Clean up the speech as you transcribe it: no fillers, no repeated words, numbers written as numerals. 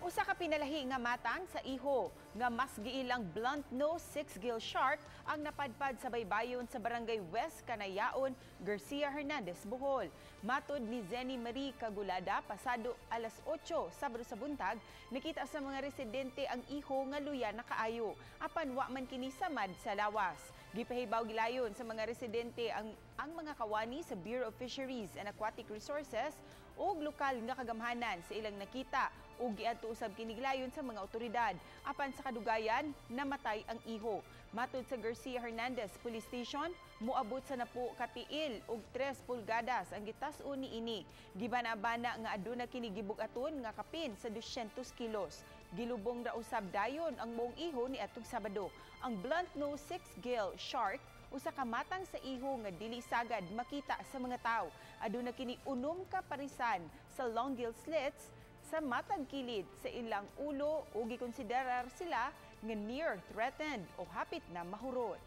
Usa ka pinalahi nga matang sa iho nga mas giilang blunt nose six-gill shark ang napadpad sa baybayon sa barangay West Canayaon, Garcia Hernandez, Bohol. Matud ni Zenny Marie Cagulada, pasado alas 8 Sabado sa buntag, nakita sa mga residente ang iho nga luya na kaayo, apan wa man kini samad sa lawas. Gipahibaw gilayon sa mga residente ang mga kawani sa Bureau of Fisheries and Aquatic Resources ug lokal nga kagamhanan sa ilang nakita ug giadto usab kini gilayon sa mga otoridad. Apan sa kadugayan, namatay ang iho. Matud sa Garcia Hernandez Police Station, moabot sa napo ka tiil ug 3 pulgadas ang gitas-on niini. Gibana-bana nga aduna kini gibug-aton nga kapin sa 200 kilos. Gilubong ra usab dayon ang moong iho ni atong Sabado. Ang blunt nose six-gill shark usa ka matang sa iho nga dili sagad makita sa mga tawo. Aduna kini unom ka parisan sa long gill slits sa matag kilid sa ilang ulo ug gikonsiderar sila nga near threatened o hapit na mahurot.